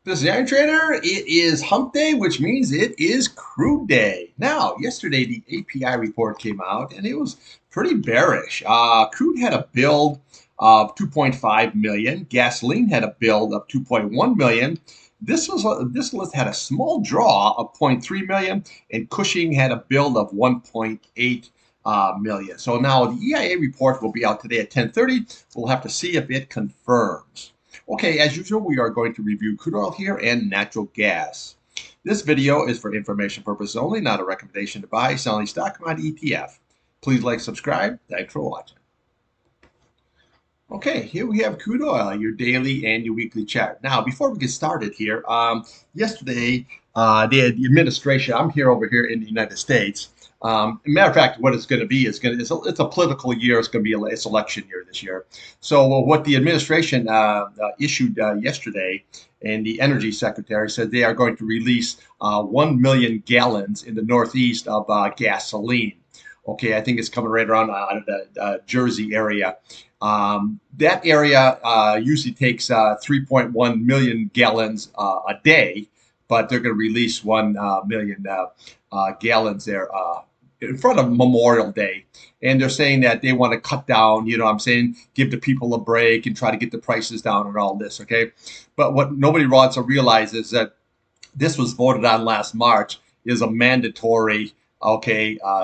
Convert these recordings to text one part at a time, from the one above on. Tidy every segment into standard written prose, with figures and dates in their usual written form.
This is the Iron Trader. It is hump day, which means it is crude day. Now, yesterday the API report came out and it was pretty bearish. Crude had a build of 2.5 million. Gasoline had a build of 2.1 million. This list had a small draw of 0.3 million, and Cushing had a build of 1.8 million. So now the EIA report will be out today at 10:30. We'll have to see if it confirms. Okay, as usual, we are going to review crude oil here and natural gas. This video is for information purposes only, not a recommendation to buy, sell any stock, commodity, ETF. Please like, subscribe. Thanks for watching. Okay, here we have crude oil, your daily and your weekly chart. Now, before we get started here, yesterday, the administration, I'm here over here in the United States. Matter of fact, what it's going to be is it's a political year. It's going to be it's election year this year. So what the administration issued yesterday, and the energy secretary said they are going to release 1 million gallons in the Northeast of gasoline. Okay, I think it's coming right around out of the Jersey area. That area usually takes 3.1 million gallons a day, but they're going to release 1 million gallons there in front of Memorial Day. And they're saying that they want to cut down, you know what I'm saying, give the people a break and try to get the prices down and all this, okay? But what nobody wants to realize is that this was voted on last March is a mandatory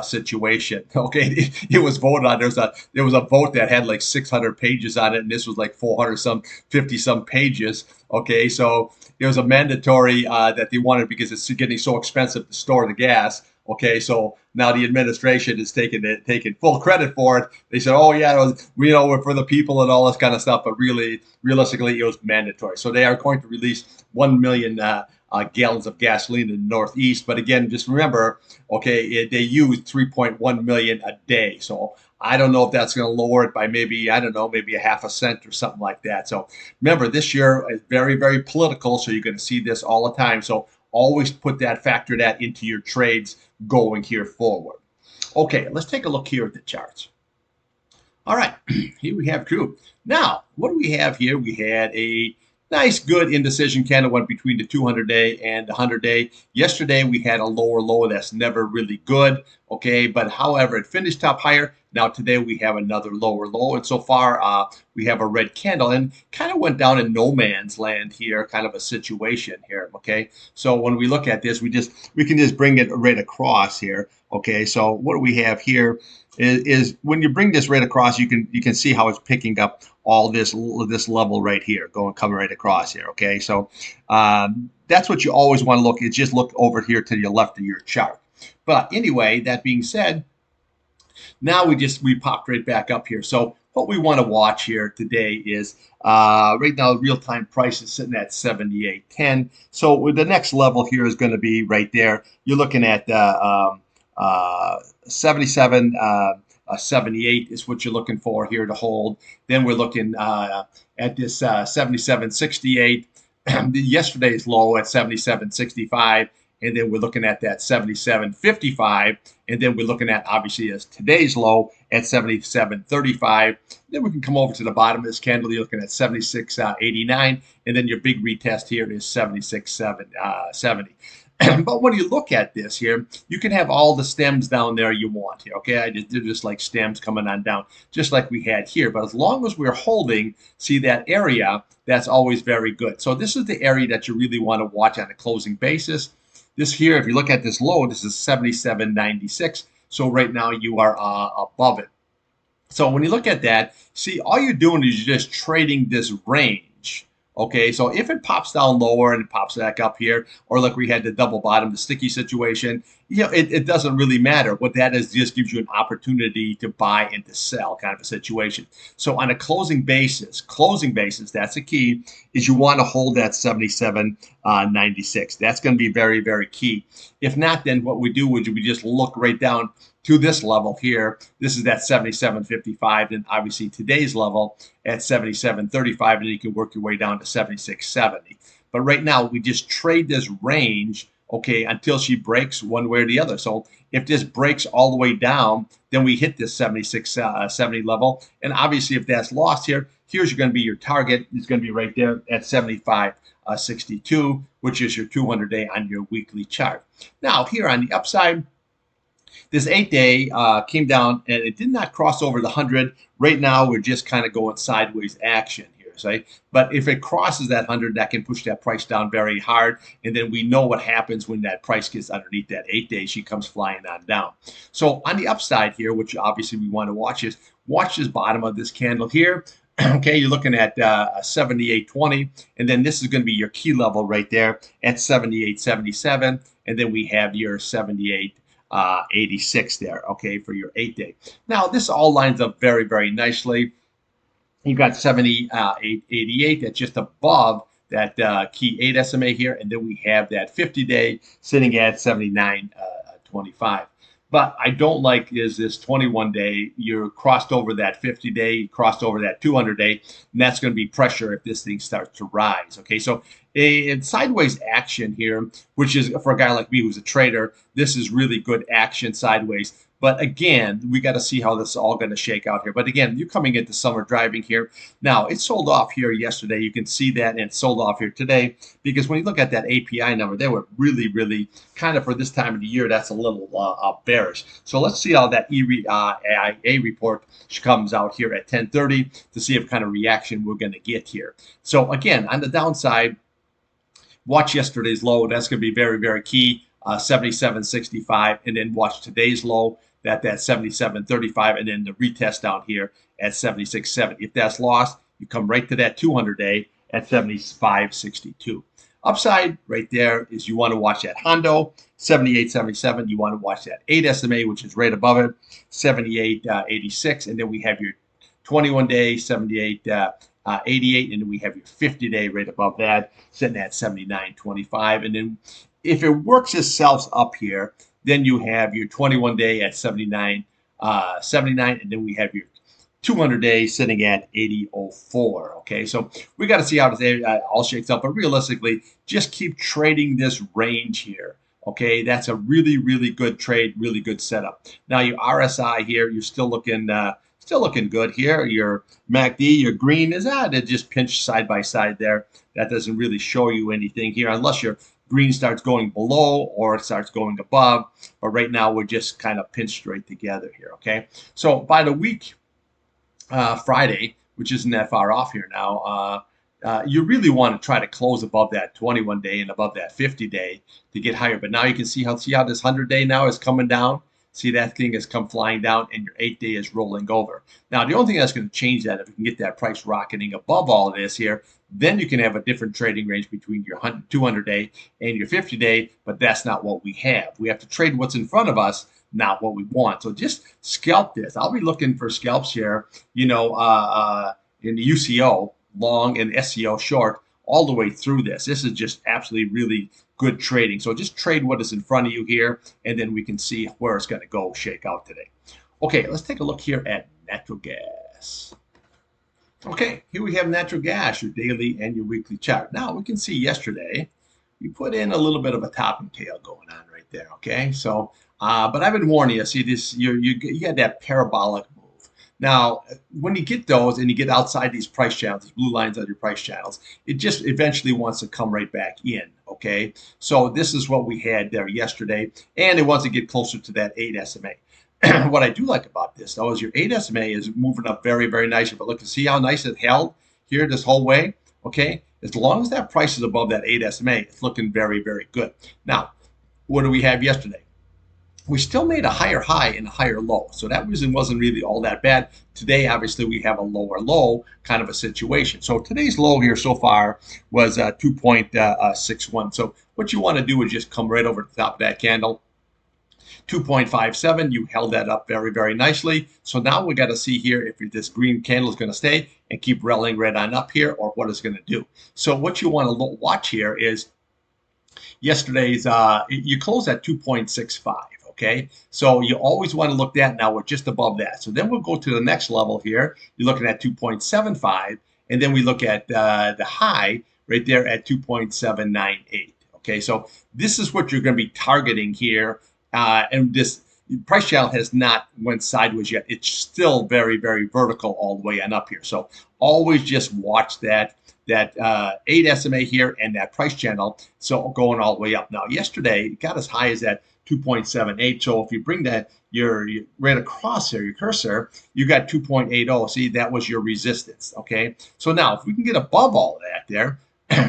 situation. Okay, it was voted on. There was a vote that had like 600 pages on it, and this was like 50 some pages. Okay, so it was a mandatory that they wanted because it's getting so expensive to store the gas. Okay, so now the administration is taking full credit for it. They said, "Oh yeah, we're for the people and all this kind of stuff," but really, realistically, it was mandatory. So they are going to release 1 million gallons of gasoline in the Northeast. But again, just remember, okay, they use 3.1 million a day. So I don't know if that's going to lower it by maybe a half a cent or something like that. So remember, this year is very, very political. So you're going to see this all the time. So always factor that into your trades going here forward. Okay, let's take a look here at the charts. All right, here we have crude. Now, what do we have here? We had a nice, good indecision candle went between the 200-day and the 100-day. Yesterday, we had a lower low. That's never really good, okay? But however, it finished up higher. Now today, we have another lower low. And so far, we have a red candle and kind of went down in no man's land here, kind of a situation here, okay? So when we look at this, we can just bring it right across here, okay? So what do we have here is when you bring this right across, you can see how it's picking up all this level right here, coming right across here. Okay, so that's what you always want to look. Is just look over here to the left of your chart. But anyway, that being said, now we popped right back up here. So what we want to watch here today is right now real time price is sitting at 78.10. So the next level here is going to be right there. You're looking at 78 is what you're looking for here to hold. Then we're looking at this 77.68. Yesterday's low at 77.65. And then we're looking at that 77.55. And then we're looking at, obviously, as today's low at 77.35. Then we can come over to the bottom of this candle. You're looking at 76.89. And then your big retest here is 76.70. But when you look at this here, you can have all the stems down there you want here, okay? They're just like stems coming on down, just like we had here. But as long as we're holding, see that area, that's always very good. So this is the area that you really want to watch on a closing basis. This here, if you look at this low, this is 77.96. So right now you are above it. So when you look at that, see, all you're doing is you're just trading this range. Okay, so if it pops down lower and it pops back up here, or like we had the double bottom, the sticky situation, it doesn't really matter. What that is just gives you an opportunity to buy and to sell kind of a situation. So on a closing basis, that's the key, is you want to hold that 77.96. That's going to be very, very key. If not, then what we do is we just look right down to this level here. This is that 77.55, and obviously today's level at 77.35, and you can work your way down to 76.70. But right now, we just trade this range, okay, until she breaks one way or the other. So if this breaks all the way down, then we hit this 76.70 level. And obviously, if that's lost here, here's going to be your target. It's going to be right there at 75. 62, which is your 200-day on your weekly chart. Now, here on the upside, this 8-day came down and it did not cross over the 100. Right now, we're just kind of going sideways action here, right? But if it crosses that 100, that can push that price down very hard. And then we know what happens when that price gets underneath that 8-day. She comes flying on down. So on the upside here, which obviously we want to watch, is watch this bottom of this candle here. Okay, you're looking at 78.20, and then this is going to be your key level right there at 78.77, and then we have your 78.86 there, okay, for your 8-day. Now, this all lines up very, very nicely. You've got 78.88 that's just above that key 8 SMA here, and then we have that 50-day sitting at 79.25. But I don't like is this 21-day. You're crossed over that 50-day, crossed over that 200-day, and that's going to be pressure if this thing starts to rise. Okay, so a sideways action here, which is for a guy like me who's a trader, this is really good action sideways. But again, we got to see how this is all going to shake out here. But again, you're coming into summer driving here. Now, it sold off here yesterday. You can see that, and it sold off here today because when you look at that API number, they were really, really kind of for this time of the year, that's a little bearish. So let's see how that EIA report comes out here at 10:30 to see what kind of reaction we're going to get here. So again, on the downside, watch yesterday's low. That's going to be very, very key. 77.65, and then watch today's low, that's 77.35, and then the retest down here at 76.70. If that's lost, you come right to that 200-day at 75.62. Upside right there is you want to watch that Hondo, 78.77. You want to watch that 8 SMA, which is right above it, 78.86, and then we have your 21-day, 78.88, and then we have your 50-day right above that, sitting at 79.25, and then if it works itself up here, then you have your 21-day at 79.79, and then we have your 200-day sitting at 80.04. Okay, so we got to see how this all shakes out, but realistically, just keep trading this range here. Okay, that's a really, really good trade, really good setup. Now your RSI here, you're still looking good here. Your MACD, your green is it just pinched side by side there. That doesn't really show you anything here unless your green starts going below or it starts going above. But right now we're just kind of pinched straight together here. Okay, so by the week, Friday, which isn't that far off here now, you really want to try to close above that 21-day and above that 50-day to get higher. But now you can see how this 100-day now is coming down. See, that thing has come flying down, and your 8-day is rolling over. Now, the only thing that's going to change that, if you can get that price rocketing above all of this here, then you can have a different trading range between your 200-day and your 50-day, but that's not what we have. We have to trade what's in front of us, not what we want. So just scalp this. I'll be looking for scalps here, in the UCO, long, and SEO short, all the way through this. This is just absolutely really good trading. So just trade what is in front of you here, and then we can see where it's going to go shake out today. Okay, let's take a look here at natural gas. Okay, here we have natural gas, your daily and your weekly chart. Now, we can see yesterday, we put in a little bit of a top and tail going on right there, okay? So, but I've been warning you, see this, you had that parabolic move. Now, when you get those and you get outside these price channels, these blue lines on your price channels, it just eventually wants to come right back in, okay? So this is what we had there yesterday, and it wants to get closer to that 8 SMA. What I do like about this, though, is your 8 SMA is moving up very, very nicely. But look, to see how nice it held here this whole way, okay? As long as that price is above that 8 SMA, it's looking very, very good. Now, what do we have yesterday? We still made a higher high and a higher low. So that reason wasn't really all that bad. Today, obviously, we have a lower low kind of a situation. So today's low here so far was 2.61. So what you want to do is just come right over the top of that candle. 2.57, you held that up very, very nicely. So now we got to see here if this green candle is going to stay and keep rallying right on up here, or what it's going to do. So what you want to watch here is yesterday's, you closed at 2.65. Okay, so you always want to look at now we're just above that. So then we'll go to the next level here. You're looking at 2.75, and then we look at the high right there at 2.798. Okay, so this is what you're going to be targeting here, and this the price channel has not went sideways yet. It's still very, very vertical all the way on up here. So always just watch that 8 SMA here and that price channel, so going all the way up. Now, yesterday it got as high as that 2.78. So if you bring that your right across there, your cursor, you got 2.80. See, that was your resistance. Okay. So now if we can get above all of that there,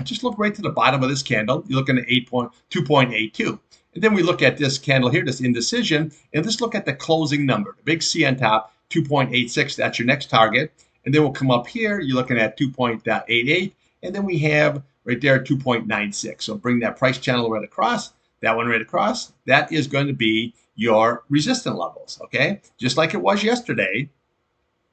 just look right to the bottom of this candle. You're looking at 2.82. And then we look at this candle here, this indecision, and just look at the closing number, the big C on top, 2.86. That's your next target. And then we'll come up here. You're looking at 2.88. And then we have right there 2.96. So bring that price channel right across, that one right across. That is going to be your resistance levels, okay? Just like it was yesterday.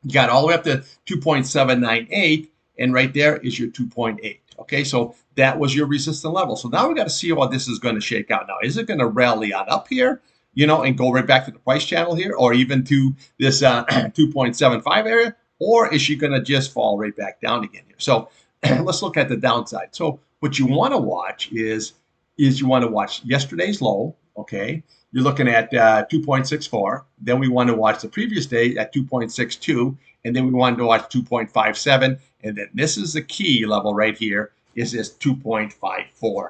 You got all the way up to 2.798, and right there is your 2.8. Okay, so that was your resistance level. So now we got to see how this is going to shake out. Now, is it going to rally on up here, and go right back to the price channel here, or even to this 2.75 area, or is she going to just fall right back down again here? So let's look at the downside. So what you want to watch is you want to watch yesterday's low. Okay, you're looking at 2.64. Then we want to watch the previous day at 2.62, and then we wanted to watch 2.57, and then this is the key level right here, is this 2.54.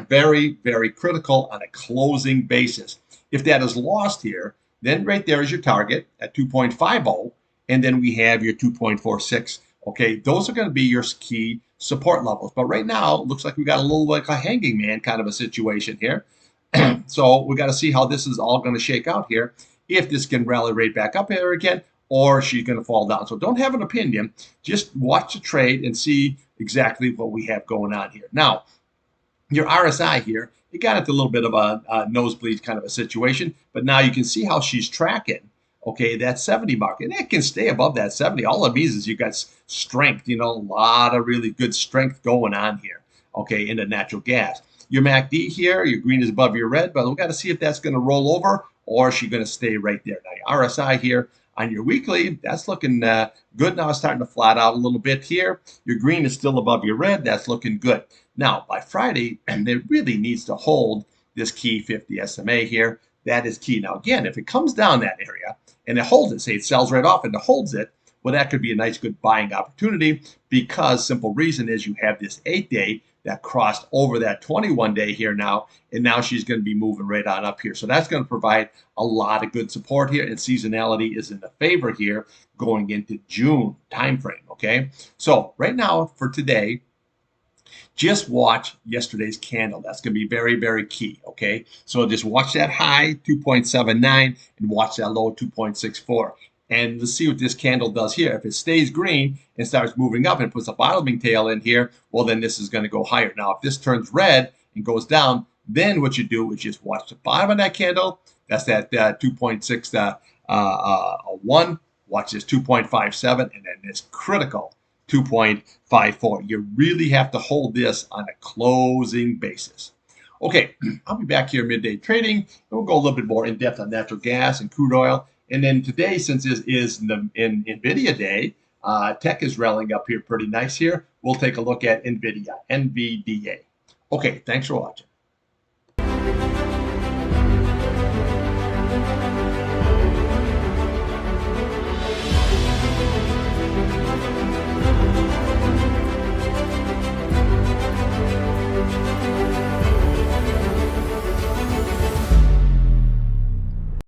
Very, very critical on a closing basis. If that is lost here, then right there is your target at 2.50, and then we have your 2.46. Okay, those are going to be your key support levels. But right now, it looks like we got a little like a hanging man kind of a situation here. So we got to see how this is all going to shake out here. If this can rally right back up here again, or she's going to fall down. So don't have an opinion. Just watch the trade and see exactly what we have going on here. Now, your RSI here, it got into a little bit of a nosebleed kind of a situation, but now you can see how she's tracking. Okay, that 70 mark, and it can stay above that 70. All it means is you got strength, a lot of really good strength going on here, okay, in the natural gas. Your MACD here, your green is above your red, but we've got to see if that's going to roll over or is she going to stay right there. Now, your RSI here on your weekly, that's looking good. Now it's starting to flat out a little bit here. Your green is still above your red. That's looking good. Now, by Friday, it really needs to hold this key 50 SMA here. That is key. Now, again, if it comes down that area and it holds it, say it sells right off and it holds it, well, that could be a nice, good buying opportunity because simple reason is you have this 8-day that crossed over that 21-day here now, and now she's going to be moving right on up here. So that's going to provide a lot of good support here, and seasonality is in the favor here going into June timeframe, okay? So right now for today, just watch yesterday's candle. That's going to be very, very key, okay? So just watch that high, 2.79, and watch that low, 2.64. And let's see what this candle does here. If it stays green and starts moving up and puts a bottoming tail in here, well, then this is going to go higher. Now, if this turns red and goes down, then what you do is just watch the bottom of that candle. That's that 2.61. Watch this 2.57, and then this critical 2.54. You really have to hold this on a closing basis. Okay, I'll be back here midday trading, and we'll go a little bit more in depth on natural gas and crude oil. And then today, since it is in NVIDIA day, tech is rallying up here pretty nice here. We'll take a look at NVIDIA. Okay, thanks for watching.